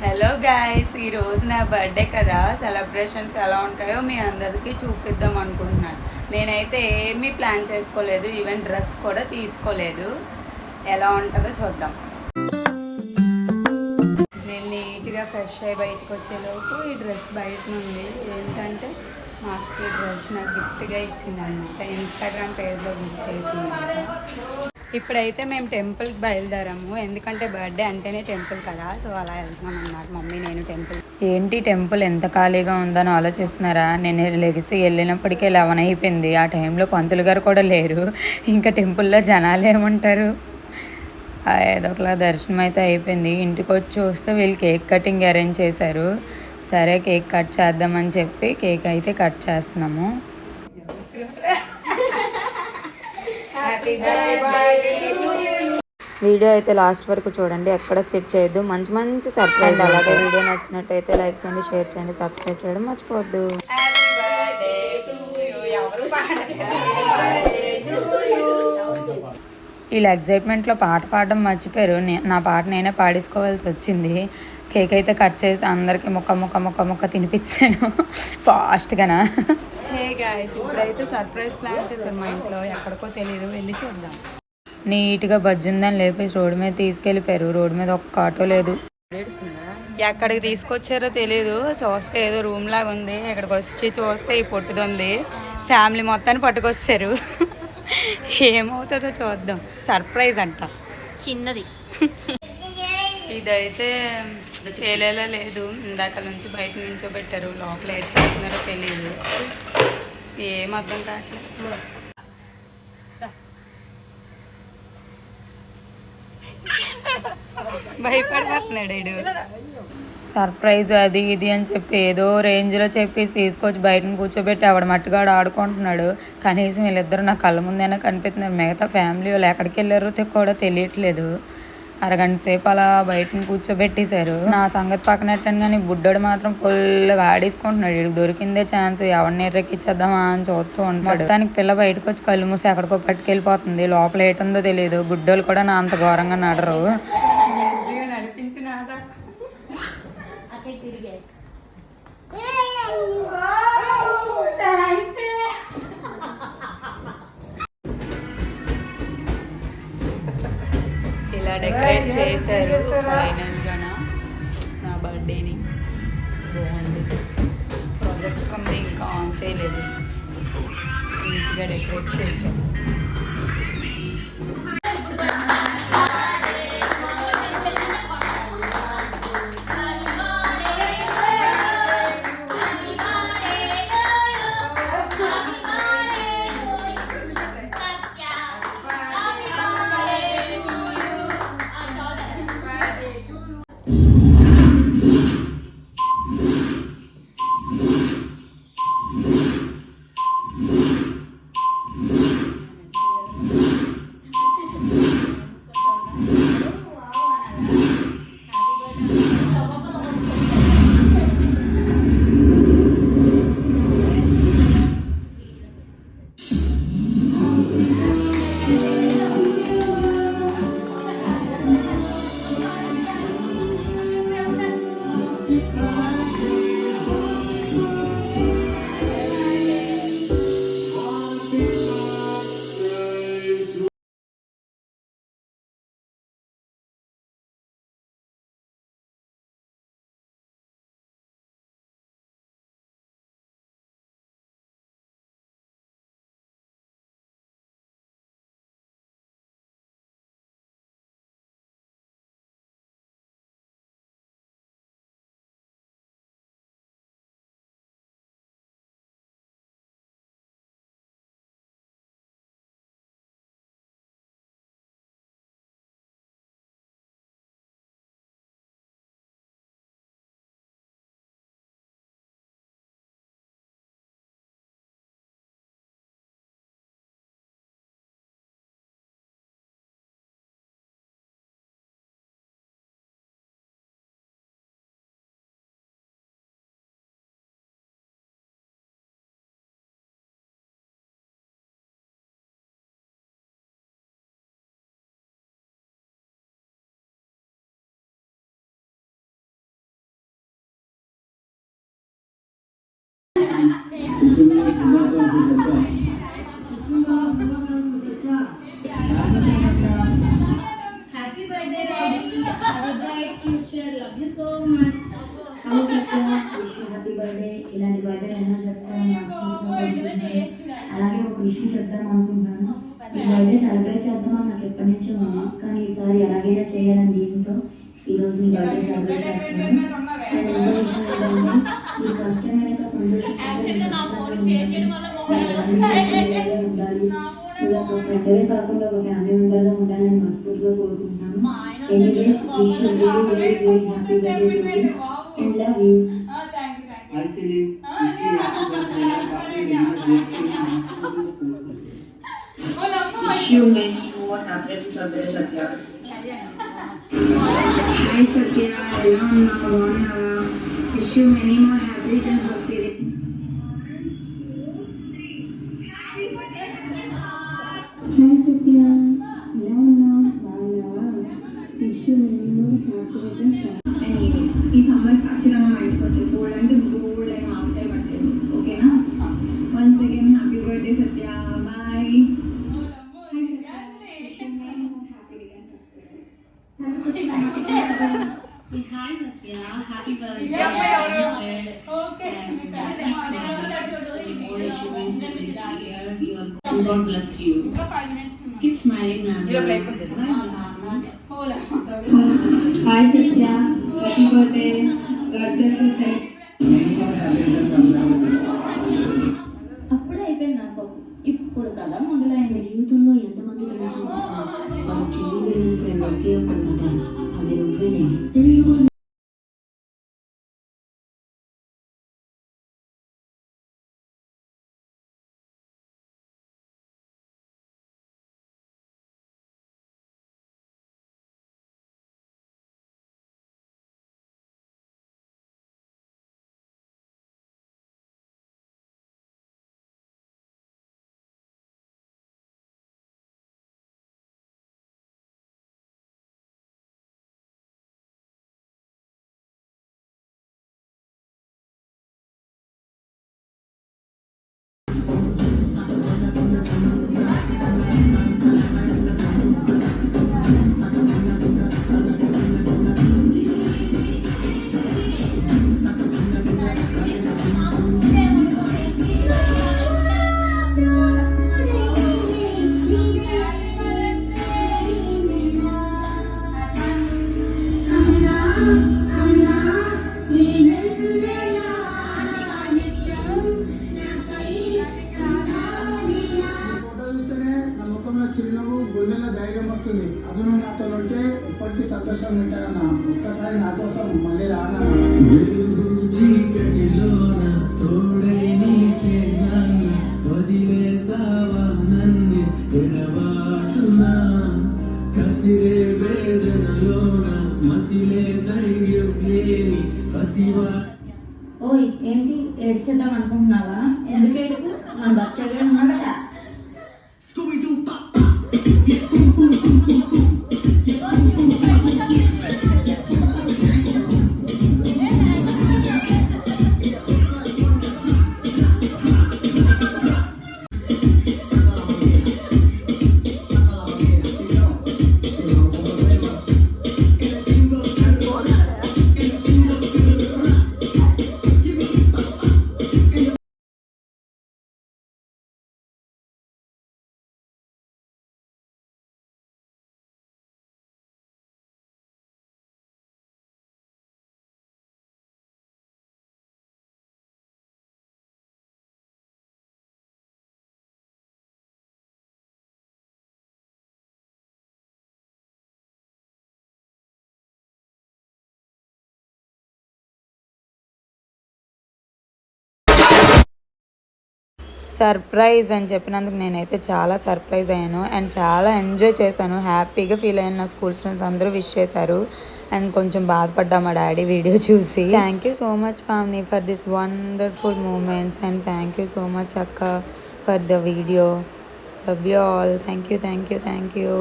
Hello guys, ఈరోజు నా birthday కదా. సెలబ్రేషన్స్ ఎలా ఉంటాయో మీ అందరికీ చూపిద్దాం అనుకుంటున్నాను. నేనైతే ఏమీ ప్లాన్ చేసుకోలేదు, ఈవెన్ డ్రెస్ కూడా తీసుకోలేదు. ఎలా ఉంటుందో చూద్దాం. నేను నీట్గా ఫ్రెష్ అయ్యి బయటకు వచ్చేలోపు ఈ డ్రెస్ బయట నుండి ఏంటంటే మాకు ఈ డ్రెస్ నాకు గిఫ్ట్గా ఇచ్చిందన్నమాట. ఇన్స్టాగ్రామ్ పేజ్లో బుక్ చేసింది. ఇప్పుడైతే మేము టెంపుల్కి బయలుదేరాము, ఎందుకంటే బర్త్డే అంటేనే టెంపుల్ కదా. సో అలా వెళ్తున్నాం అన్నమాట. మమ్మీ నేను టెంపుల్. ఏంటి టెంపుల్ ఎంత ఖాళీగా ఉందని ఆలోచిస్తున్నారా? నేను లెగిసి వెళ్ళినప్పటికే 11 అయిపోయింది. ఆ టైంలో పంతులు గారు కూడా లేరు. ఇంకా టెంపుల్లో జనాలు ఏమంటారు. ఏదో ఒకలా దర్శనం అయితే అయిపోయింది. ఇంటికి వచ్చి చూస్తే వీళ్ళు కేక్ కటింగ్ అరేంజ్ చేశారు. సరే కేక్ కట్ చేద్దామని చెప్పి కేక్ అయితే కట్ చేస్తున్నాము. వీడియో అయితే లాస్ట్ వరకు చూడండి, ఎక్కడ స్కిప్ చేయొద్దు. మంచి మంచి సర్ప్రైజ్. అలాగే వీడియో నచ్చినట్టయితే లైక్ చేయండి, షేర్ చేయండి, సబ్స్క్రైబ్ చేయడం మర్చిపోవద్దు. వీళ్ళ ఎగ్జైట్మెంట్లో పాట పాడడం మర్చిపోయారు. నా పాట నేనే పాడేసుకోవాల్సి వచ్చింది. కేక్ అయితే కట్ చేసి అందరికీ ముక్క తినిపించాను ఫాస్ట్గానా. హే గాయ్స్, ఇప్పుడైతే సర్ప్రైజ్ ప్లాన్ చేశారు మా ఇంట్లో. ఎక్కడికో తెలియదు, వెళ్ళి చూద్దాం. నీట్గా బజ్జుందని లేపేసి రోడ్డు మీద తీసుకెళ్ళిపోయారు. రోడ్డు మీద ఒక్క ఆటో లేదు. ఎక్కడికి తీసుకొచ్చారో తెలీదు. చూస్తే ఏదో రూమ్ లాగా ఉంది. ఇక్కడికి వచ్చి చూస్తే ఈ పొట్టుది ఫ్యామిలీ మొత్తాన్ని పట్టుకొచ్చారు. ఏమవుతుందో చూద్దాం. సర్ప్రైజ్ అంట, చిన్నది. ఇదైతే చేయలేలా లేదు. ఇందాక నుంచి బయట నించోబెట్టారు. లోపల ఏడ్ చేస్తున్నారో తెలియదు. ఏం అర్థం కావట్లేదు. భయపడిపోతున్నాడు. సర్ప్రైజ్ అది ఇది అని చెప్పి ఏదో రేంజ్లో చెప్పేసి తీసుకొచ్చి బయటను కూర్చోబెట్టి ఆవిడ మట్టుగాడు ఆడుకుంటున్నాడు. కనీసం వీళ్ళిద్దరు నా కళ్ళ ముందైనా కనిపిస్తున్నారు. మిగతా ఫ్యామిలీ వాళ్ళు ఎక్కడికి వెళ్ళారో కూడా తెలియట్లేదు. అరగంట సేపు అలా బయటను కూర్చోబెట్టేశారు. నా సంగతి పక్కనెట్టండి, కానీ బుడ్డోడు మాత్రం ఫుల్గా ఆడేసుకుంటున్నాడు. వీడికి దొరికిందే ఛాన్స్, ఎవరిని ఎర్రెక్కిచ్చేద్దామా అని చూస్తూ ఉంటాడు. మొత్తానికి పిల్ల బయటకు వచ్చి కళ్ళు మూసి ఎక్కడికో పట్టుకెళ్ళిపోతుంది. లోపల ఏటుందో తెలియదు. గుడ్డోళ్ళు కూడా నా అంత ఘోరంగా నడరు. ఇలా డెకరేట్ చేశారు ఫైనల్గా నా బర్త్డేని. బాగుంది. ప్రాజెక్టర్ ఉంది, ఇంకా ఆన్ చేయలేదు. నీట్గా డెకరేట్ చేశారు. Happy birthday bright future love you so much. Hello Krishna happy birthday. ఇలాంటి బర్త్డే ఎన్నో చెప్తాను. అలాగే ఒక విషయం చెప్తాం అనుకుంటున్నాను. ఈ బర్త్డే సెలబ్రేట్ చేద్దామని నాకు ఎప్పటి నుంచో ఉంది, కానీ ఈసారి ఎలాగైనా చేయాలని దీంతో ఈరోజు మీ బర్త్డే సెలబ్రేట్ చేస్తున్నాను. అండ్ ఇంకో విషయం ఏంటంటే ఈ కష్టమైన ఉండాలి. ఇలా ఒక ఫ్రెండే కాకుండా ఒక ఫ్యామిలీ మెంబర్గా ఉండాలని మనస్ఫూర్తిగా కోరుకుంటున్నాను. Anyways wish you very very very happy birthday and love you. Wish you many more happy returns of the day, Satya. Hi Satya, ఎలా ఉన్నావు? బాగున్నావా? Wish you many more happy returns of the day. Hi Satya, ఎలా ఉన్నావు? బాగున్నావా? Wish you many more happy returns. Anyways ఈ summer ఖచ్చితంగా మా ఇంటికి వచ్చే బోల్డ్ అంటే బోల్డ్ అని ఆపుతాయి పట్టేది. ఓకేనా? Once again happy birthday Satya. Bye. Hi Satya, happy birthday. Okay. God bless you. Keep smiling, man. Hi Satya, happy birthday. God bless you. అప్పుడే అయిపోయింది నాకు, ఇప్పుడు కదా మొదలైంది. జీవితంలో ఎంతమంది ఫ్రెండ్స్ ఉంటారో వాళ్ళ చెల్లి ఫ్రెండ్ ఒకే ఒకరు ఉంటారు, అది నువ్వేనే. చిరునవ్వు గుండెలో ధైర్యం వస్తుంది. అది నువ్వు నాతో ఉంటే ఇప్పటికీ సంతోషంగా ఉంటానన్నా. ఒక్కసారి నా కోసం మళ్ళీ రానా? ఓయ్ ఏంటి ఏడ్చేద్దాం అనుకుంటున్నావా? ఎందుకు ఏడుపు? మన బచ్చగా ఉన్నాడుగా. సర్ప్రైజ్ అని చెప్పినందుకు నేనైతే చాలా సర్ప్రైజ్ అయ్యాను అండ్ చాలా ఎంజాయ్ చేశాను, హ్యాపీగా ఫీల్ అయ్యాను. నా స్కూల్ ఫ్రెండ్స్ అందరూ విష్ చేశారు అండ్ కొంచెం బాధపడ్డా మా డాడీ వీడియో చూసి. Thank you so much Pavani for this wonderful moments and thank you so much అక్క for the video. Love you all. Thank you.